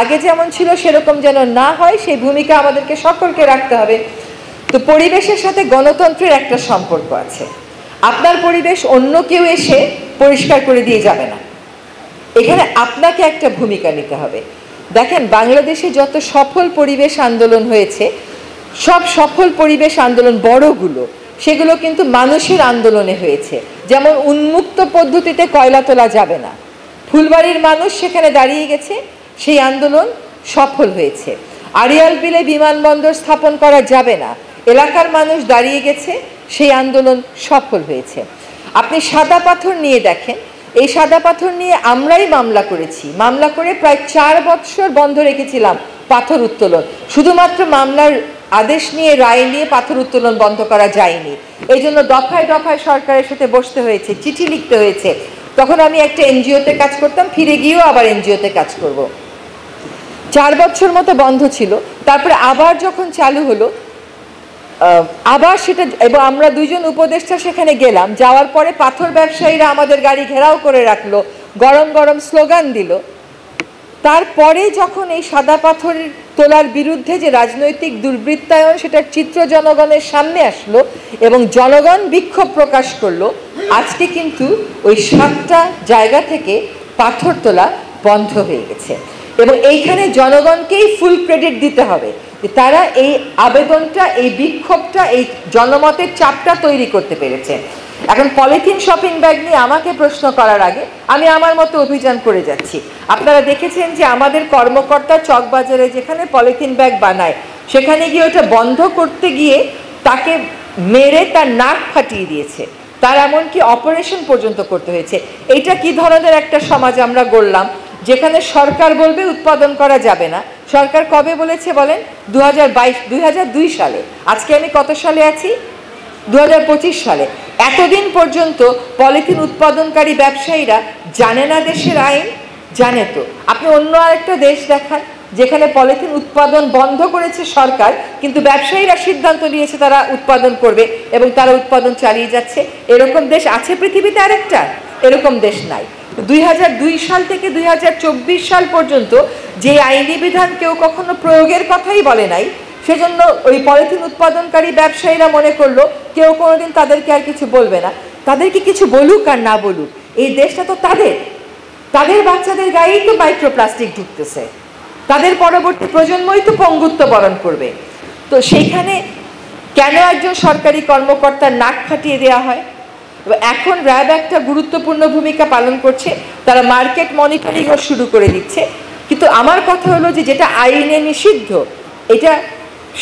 আগে যেমন ছিল সেরকম যেন না হয়, সেই ভূমিকা আমাদেরকে সকলকে রাখতে হবে। তো পরিবেশের সাথে গণতন্ত্রের একটা সম্পর্ক আছে। আপনার পরিবেশ অন্য কেউ এসে পরিষ্কার করে দিয়ে যাবে না, এখানে আপনাকে একটা ভূমিকা নিতে হবে। দেখেন, বাংলাদেশে যত সফল পরিবেশ আন্দোলন হয়েছে, সব সফল পরিবেশ আন্দোলন বড়গুলো, সেগুলো কিন্তু মানুষের আন্দোলনে হয়েছে। যেমন উন্মুক্ত পদ্ধতিতে কয়লা তোলা যাবে না, ফুলবাড়ির মানুষ সেখানে দাঁড়িয়ে গেছে, সেই আন্দোলন সফল হয়েছে। আড়িয়াল বিলে বিমানবন্দর স্থাপন করা যাবে না, এলাকার মানুষ দাঁড়িয়ে গেছে, সেই আন্দোলন সফল হয়েছে। আপনি সাদা পাথর নিয়ে দেখেন, এই সাদা পাথর নিয়ে আমরাই মামলা করেছি, মামলা করে প্রায় 4 বছর বন্ধ রেখেছিলাম পাথর উত্তোলন। শুধুমাত্র মামলার আদেশ নিয়ে, রায় নিয়ে পাথর উত্তোলন বন্ধ করা যায়নি। এই জন্য দফায় দফায় সরকারের সাথে বসতে হয়েছে, চিঠি লিখতে হয়েছে। তখন আমি একটা এনজিওতে কাজ করতাম, ফিরে গিয়েও আবার এনজিওতে কাজ করব। 4 বছর মতো বন্ধ ছিল, তারপরে আবার যখন চালু হলো, আবার সেটা, এবং আমরা 2 জন উপদেষ্টা সেখানে গেলাম। যাওয়ার পরে পাথর ব্যবসায়ীরা আমাদের গাড়ি ঘেরাও করে রাখলো, গরম গরম স্লোগান দিল। তারপরে যখন এই সাদা পাথর তোলার বিরুদ্ধে যে রাজনৈতিক দুর্বৃত্তায়ন, সেটার চিত্র জনগণের সামনে আসলো এবং জনগণ বিক্ষোভ প্রকাশ করলো, আজকে কিন্তু ওই 7টা জায়গা থেকে পাথর তোলা বন্ধ হয়ে গেছে। এবং এইখানে জনগণকেই ফুল ক্রেডিট দিতে হবে যে তারা এই আবেদনটা, এই বিক্ষোভটা, এই জনমতের চাপটা তৈরি করতে পেরেছে। এখন পলিথিন শপিং ব্যাগ নিয়ে আমাকে প্রশ্ন করার আগে আমি আমার মতো অভিযান করে যাচ্ছি। আপনারা দেখেছেন যে আমাদের কর্মকর্তা চকবাজারে যেখানে পলিথিন ব্যাগ বানায়, সেখানে গিয়ে ওটা বন্ধ করতে গিয়ে তাকে মেরে তার নাক ফাটিয়ে দিয়েছে, তার এমনকি অপারেশন পর্যন্ত করতে হয়েছে। এইটা কি ধরনের একটা সমাজ আমরা গড়লাম, যেখানে সরকার বলবে উৎপাদন করা যাবে না। সরকার কবে বলেছে বলেন? 2002 সালে। আজকে আমি কত সালে আছি? 2025 সালে। এতদিন পর্যন্ত পলিথিন উৎপাদনকারী ব্যবসায়ীরা জানে না দেশের আইন? জানে তো। আপনি অন্য আরেকটা দেশ দেখান যেখানে পলিথিন উৎপাদন বন্ধ করেছে সরকার, কিন্তু ব্যবসায়ীরা সিদ্ধান্ত নিয়েছে তারা উৎপাদন করবে এবং তারা উৎপাদন চালিয়ে যাচ্ছে। এরকম দেশ আছে পৃথিবীতে আরেকটা? এরকম দেশ নাই। 2002 সাল থেকে 2024 সাল পর্যন্ত যে আইনি বিধান কেউ কখনো প্রয়োগের কথাই বলে নাই, সেজন্য ওই পলিথিন উৎপাদনকারী ব্যবসায়ীরা মনে করলো কেউ কোনোদিন তাদেরকে আর কিছু বলবে না। তাদেরকে কিছু বলুক আর না বলুক, এই দেশটা তো তাদের বাচ্চাদের গায়েই তো মাইক্রোপ্লাস্টিক ঢুকতেছে, তাদের পরবর্তী প্রজন্মই তো পঙ্গুত্ব বরণ করবে। তো সেইখানে কেন একজন সরকারি কর্মকর্তার নাক ফাটিয়ে দেওয়া হয়? এখন র্যাব একটা গুরুত্বপূর্ণ ভূমিকা পালন করছে, তারা মার্কেট মনিটরিংও শুরু করে দিচ্ছে। কিন্তু আমার কথা হলো যে যেটা আইনে নিষিদ্ধ, এটা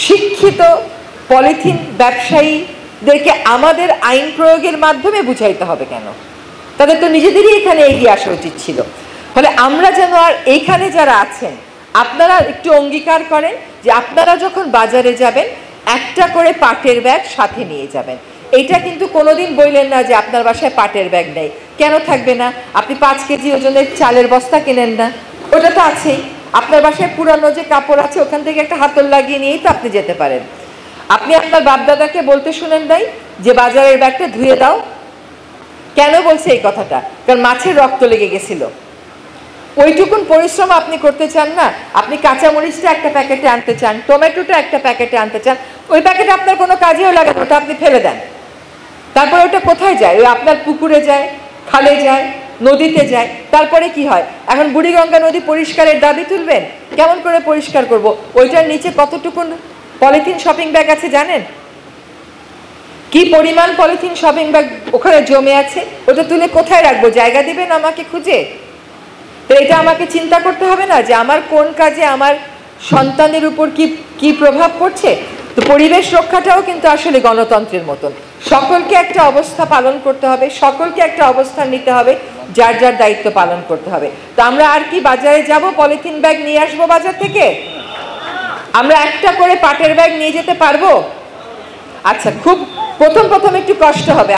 শিক্ষিত পলিথিন ব্যবসায়ীদেরকে আমাদের আইন প্রয়োগের মাধ্যমে বুঝাইতে হবে কেন? তাদের তো নিজেদেরই এখানে এগিয়ে আসা উচিত ছিল। ফলে আমরা যেন, আর এইখানে যারা আছেন আপনারা একটু অঙ্গীকার করেন যে আপনারা যখন বাজারে যাবেন একটা করে পাটের ব্যাগ সাথে নিয়ে যাবেন। এইটা কিন্তু কোনোদিন বললেন না যে আপনার বাসায় পাটের ব্যাগ নেই। কেন থাকবে না? আপনি 5 কেজি ওজনের চালের বস্তা কেনেন না? ওটা তো আছেই। আপনার বাসায় পুরানো যে কাপড় আছে ওখান থেকে একটা হাতল লাগিয়ে নিয়েই তো আপনি যেতে পারেন। আপনি আপনার বাপদাদাকে বলতে শুনেন নাই যে বাজারের ব্যাগটা ধুয়ে দাও? কেন বলছে এই কথাটা? কারণ মাছের রক্ত লেগে গেছিল। ওইটুকুন পরিশ্রম আপনি করতে চান না? আপনি কাঁচামরিচটা একটা প্যাকেটে আনতে চান, টমেটোটা একটা প্যাকেটে আনতে চান, ওই প্যাকেটে আপনার কোনো কাজেও লাগে না, ওটা আপনি ফেলে দেন। তারপরে ওটা কোথায় যায়? ওই আপনার পুকুরে যায়, খালে যায়, নদীতে যায়। তারপরে কি হয়? এখন বুড়িগঙ্গা নদী পরিষ্কারের দাবি তুলবেন? কেমন করে পরিষ্কার করব? ওইটার নিচে কতটুকুন পলিথিন শপিং ব্যাগ আছে জানেন? কি পরিমাণ পলিথিন শপিং ব্যাগ ওখানে জমে আছে? ওটা তুলে কোথায় রাখবো? জায়গা দিবেন আমাকে খুঁজে? তো এটা আমাকে চিন্তা করতে হবে না যে আমার কোন কাজে আমার সন্তানের উপর কি প্রভাব পড়ছে? তো পরিবেশ রক্ষাটাও কিন্তু আসলে গণতন্ত্রের মতন, সকলকে একটা অবস্থা পালন করতে হবে, সকলকে একটা অবস্থান নিতে হবে, যার যার দায়িত্ব পালন করতে হবে। তো আমরা আর কি বাজারে যাব পলিথিন ব্যাগ নিয়ে আসবো বাজার থেকে? আমরা একটা করে পাটের ব্যাগ নিয়ে যেতে পারবো? আচ্ছা, খুব প্রথম একটু কষ্ট হবে।